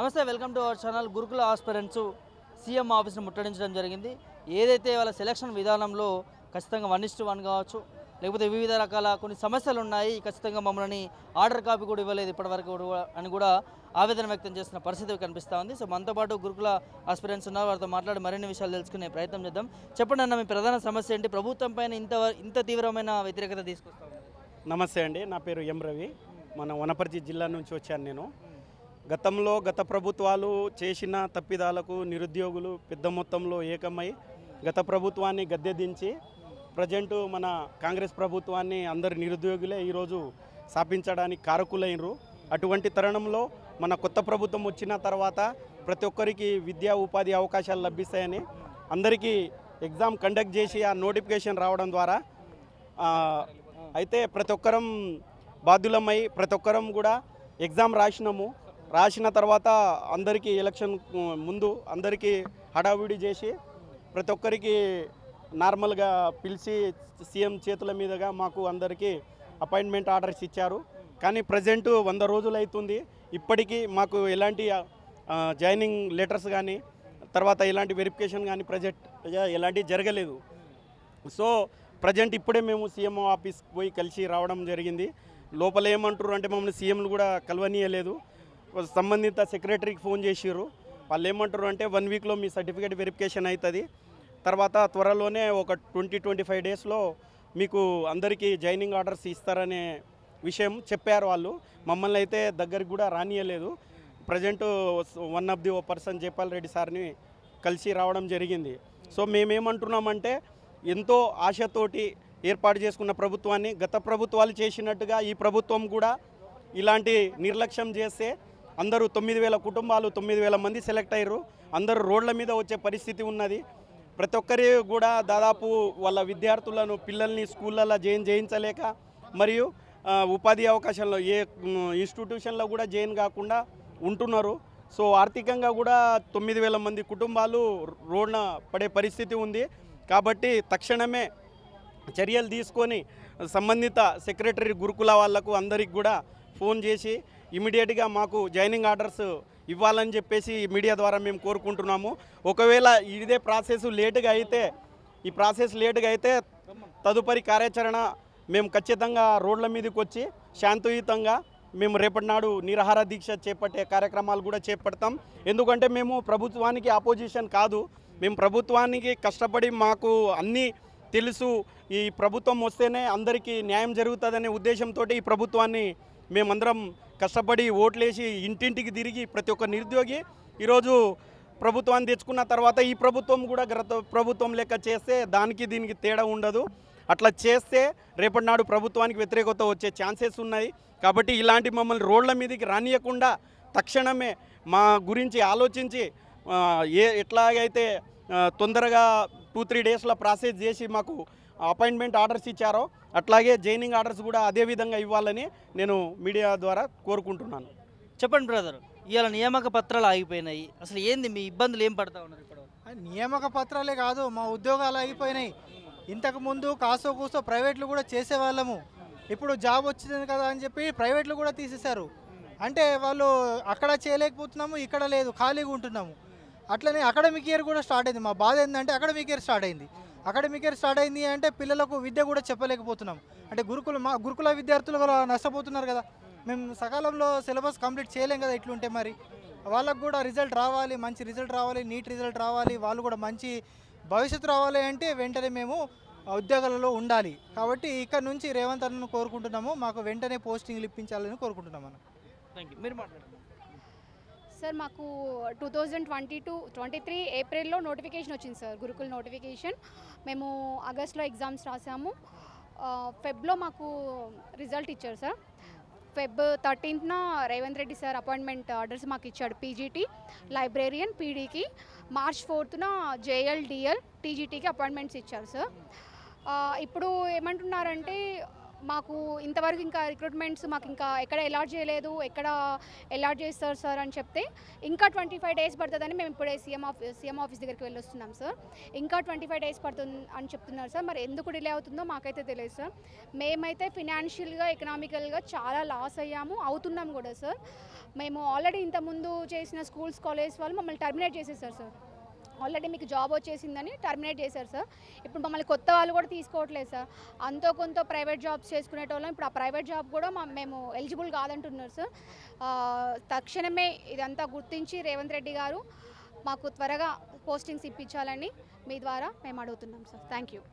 నమస్తే, welcome to our channel. గురుకుల aspirants CM ఆఫీస్ని ముట్టడించడం జరిగింది. ఏదైతే వాళ్ళ సెలక్షన్ విధానంలో ఖచ్చితంగా 1:1 కావచ్చు, లేకపోతే వివిధ రకాల కొన్ని సమస్యలు ఉన్నాయి, ఖచ్చితంగా మమ్మల్ని ఆర్డర్ కాపీ కూడా ఇవ్వలేదు ఇప్పటివరకు అని కూడా ఆవేదన వ్యక్తం చేస్తున్న పరిస్థితి కనిపిస్తూ ఉంది. సో మనతో పాటు గురుకుల ఆస్పిరెంట్స్ ఉన్నారు, వారితో మాట్లాడి మరిన్ని విషయాలు తెలుసుకునే ప్రయత్నం చేద్దాం. చెప్పండి అన్న, మీ ప్రధాన సమస్య ఏంటి? ప్రభుత్వం పైన ఇంత తీవ్రమైన వ్యతిరేకత తీసుకొస్తా ఉంది. నమస్తే అండి, నా పేరు ఎం రవి. మన వనపర్తి జిల్లా నుంచి వచ్చాను నేను. గతంలో గత ప్రభుత్వాలు చేసిన తప్పిదాలకు నిరుద్యోగులు పెద్ద మొత్తంలో ఏకమై గత ప్రభుత్వాన్ని గద్దెదించి ప్రజెంటు మన కాంగ్రెస్ ప్రభుత్వాన్ని అందరు నిరుద్యోగులే ఈరోజు స్థాపించడానికి కారకులైనరు. అటువంటి తరుణంలో మన కొత్త ప్రభుత్వం వచ్చిన తర్వాత ప్రతి ఒక్కరికి విద్యా ఉపాధి అవకాశాలు లభిస్తాయని అందరికీ ఎగ్జామ్ కండక్ట్ చేసి ఆ నోటిఫికేషన్ రావడం ద్వారా అయితే ప్రతి ఒక్కరం బాధ్యులమై ప్రతి ఒక్కరం కూడా ఎగ్జామ్ రాసిన తర్వాత అందరికీ ఎలక్షన్ ముందు అందరికీ హడావిడి చేసి ప్రతి ఒక్కరికి నార్మల్గా పిలిచి సీఎం చేతుల మీదుగా మాకు అందరికీ అపాయింట్మెంట్ ఆర్డర్స్ ఇచ్చారు. కానీ ప్రజెంటు 100 రోజులు అవుతుంది, ఇప్పటికీ మాకు ఎలాంటి జాయినింగ్ లెటర్స్ కానీ తర్వాత ఎలాంటి వెరిఫికేషన్ కానీ ఎలాంటివి జరగలేదు. సో ప్రజెంట్ ఇప్పుడే మేము సీఎం ఆఫీస్కి పోయి కలిసి రావడం జరిగింది. లోపల ఏమంటారు అంటే మమ్మల్ని సీఎంలు కూడా కలవనీయలేదు. సంబంధిత సెక్రటరీకి ఫోన్ చేసిర్రు. వాళ్ళు ఏమంటారు అంటే 1 వీక్లో మీ సర్టిఫికేట్ వెరిఫికేషన్ అవుతుంది, తర్వాత త్వరలోనే ఒక 20-25 డేస్లో మీకు అందరికీ జాయినింగ్ ఆర్డర్స్ ఇస్తారనే విషయం చెప్పారు వాళ్ళు. మమ్మల్ని అయితే దగ్గరికి కూడా రానియలేదు. Present one of the person Jaipal Reddy సార్ని కలిసి రావడం జరిగింది. సో మేమేమంటున్నామంటే ఎంతో ఆశతోటి ఏర్పాటు చేసుకున్న ప్రభుత్వాన్ని గత ప్రభుత్వాలు చేసినట్టుగా ఈ ప్రభుత్వం కూడా ఇలాంటి నిర్లక్ష్యం చేస్తే అందరూ 9,000 కుటుంబాలు 9,000 మంది సెలెక్ట్ అయ్యారు. అందరూ రోడ్ల మీద వచ్చే పరిస్థితి ఉన్నది. ప్రతి ఒక్కరి కూడా దాదాపు వాళ్ళ విద్యార్థులను పిల్లల్ని స్కూళ్ళల్లో చేయించలేక మరియు ఉపాధి అవకాశాల్లో ఏ ఇన్స్టిట్యూషన్లో కూడా జాయిన్ కాకుండా ఉంటున్నారు. సో ఆర్థికంగా కూడా 9,000 మంది కుటుంబాలు రోడ్న పడే పరిస్థితి ఉంది. కాబట్టి తక్షణమే చర్యలు తీసుకొని సంబంధిత సెక్రటరీ గురుకుల వాళ్లకు అందరికి కూడా ఫోన్ చేసి ఇమీడియట్గా మాకు జాయినింగ్ ఆర్డర్స్ ఇవ్వాలని చెప్పేసి మీడియా ద్వారా మేము కోరుకుంటున్నాము. ఒకవేళ ఇదే ప్రాసెస్ లేటుగా అయితే తదుపరి కార్యాచరణ మేము ఖచ్చితంగా రోడ్ల మీదకి వచ్చి శాంతియుతంగా మేము రేపటి నాడు నిరాహార దీక్ష చేపట్టే కార్యక్రమాలు కూడా చేపడతాం. ఎందుకంటే మేము ప్రభుత్వానికి ఆపోజిషన్ కాదు, మేము ప్రభుత్వానికి కష్టపడి మాకు అన్నీ తెలుసు, ఈ ప్రభుత్వం వస్తేనే అందరికీ న్యాయం జరుగుతుందనే ఉద్దేశంతో ఈ ప్రభుత్వాన్ని మేమందరం కష్టపడి ఓట్లేసి ఇంటింటికి తిరిగి ప్రతి ఒక్క నిరుద్యోగి ఈరోజు ప్రభుత్వాన్ని తెచ్చుకున్న తర్వాత ఈ ప్రభుత్వం కూడా గత ప్రభుత్వం లెక్క చేస్తే దానికి దీనికి తేడా ఉండదు. అట్లా చేస్తే రేపటి నాడు ప్రభుత్వానికి వ్యతిరేకత వచ్చే ఛాన్సెస్ ఉన్నాయి. కాబట్టి ఇలాంటి మమ్మల్ని రోడ్ల మీదకి రానియకుండా తక్షణమే మా గురించి ఆలోచించి ఎట్లాగైతే తొందరగా 2-3 డేస్లో ప్రాసెస్ చేసి మాకు అపాయింట్మెంట్ ఆర్డర్స్ ఇచ్చారో అట్లాగే జాయినింగ్ ఆర్డర్స్ కూడా అదే విధంగా ఇవ్వాలని నేను మీడియా ద్వారా కోరుకుంటున్నాను. చెప్పండి బ్రదర్, ఇవాళ నియామక పత్రాలు ఆగిపోయినాయి, అసలు ఏంది మీ ఇబ్బందులు ఏం పడతా ఉన్నారు? ఇప్పుడు నియామక పత్రాలే కాదు, మా ఉద్యోగాలు ఆగిపోయినాయి. ఇంతకుముందు కాసో కూసో ప్రైవేట్లు కూడా చేసేవాళ్ళము, ఇప్పుడు జాబ్ వచ్చింది కదా అని చెప్పి ప్రైవేట్లు కూడా తీసేశారు. అంటే వాళ్ళు అక్కడ చేయలేకపోతున్నాము, ఇక్కడ లేదు, ఖాళీగా ఉంటున్నాము. అట్లనే అకాడమిక్ ఇయర్ కూడా స్టార్ట్ అయింది. మా బాధ ఏంటంటే అకాడమిక్ ఇయర్ స్టార్ట్ అయింది అంటే పిల్లలకు విద్య కూడా చెప్పలేకపోతున్నాం. అంటే గురుకుల విద్యార్థులు కూడా నష్టపోతున్నారు కదా. మేము సకాలంలో సిలబస్ కంప్లీట్ చేయలేం కదా. ఇట్లుంటే మరి వాళ్ళకు కూడా రిజల్ట్ రావాలి, మంచి రిజల్ట్ రావాలి, నీట్ రిజల్ట్ రావాలి, వాళ్ళు కూడా మంచి భవిష్యత్తు రావాలి అంటే వెంటనే మేము ఉద్యోగాలలో ఉండాలి. కాబట్టి ఇక్కడ నుంచి రేవంత్ అన్నను కోరుకుంటున్నాము, మాకు వెంటనే పోస్టింగ్లు ఇప్పించాలని కోరుకుంటున్నాము అన్న. Thank you. మీరు మాట్లాడండి సార్. మాకు 2022-23 ఏప్రిల్లో నోటిఫికేషన్ వచ్చింది సార్, గురుకుల నోటిఫికేషన్. మేము ఆగస్ట్లో ఎగ్జామ్స్ రాసాము, ఫెబ్లో మాకు రిజల్ట్ ఇచ్చారు సార్. ఫెబ్ 13న Revanth Reddy sir appointment orders మాకు ఇచ్చాడు, పీజీటీ, లైబ్రేరియన్, పీడీకి. మార్చ్ 4న జేఎల్, డిఎల్, టీజీటీకి అపాయింట్మెంట్స్ ఇచ్చారు సార్. ఇప్పుడు ఏమంటున్నారంటే మాకు ఇంతవరకు ఇంకా రిక్రూట్మెంట్స్ మాకు ఇంకా ఎక్కడ అలాట్ చేయలేదు, ఎక్కడ అలాట్ చేస్తారు సార్ అని చెప్తే ఇంకా 25 డేస్ పడుతుందని మేము ఇప్పుడే సీఎం ఆఫీస్ దగ్గరికి వెళ్ళి వస్తున్నాం సార్. ఇంకా 25 డేస్ పడుతుంది అని చెప్తున్నారు సార్. మరి ఎందుకు డిలే అవుతుందో మాకైతే తెలియదు సార్. మేమైతే ఫినాన్షియల్గా ఎకనామికల్గా చాలా లాస్ అయ్యాము, అవుతున్నాం కూడా సార్. మేము ఆల్రెడీ ఇంతకుముందు చేసిన స్కూల్స్ కాలేజ్ వాళ్ళు మమ్మల్ని టర్మినేట్ చేసేసారు సార్. ఆల్రెడీ మీకు జాబ్ వచ్చేసిందని టర్మినేట్ చేశారు సార్. ఇప్పుడు మమ్మల్ని కొత్త వాళ్ళు కూడా తీసుకోవట్లేదు సార్. అంతో కొంత ప్రైవేట్ జాబ్స్ చేసుకునేటోళ్ళం, ఇప్పుడు ఆ ప్రైవేట్ జాబ్ కూడా మేము ఎలిజిబుల్ కాదంటున్నారు సార్. తక్షణమే ఇదంతా గుర్తించి రేవంత్ రెడ్డి గారు మాకు త్వరగా పోస్టింగ్స్ ఇప్పించాలని మీ ద్వారా మేము అడుగుతున్నాం సార్. Thank you.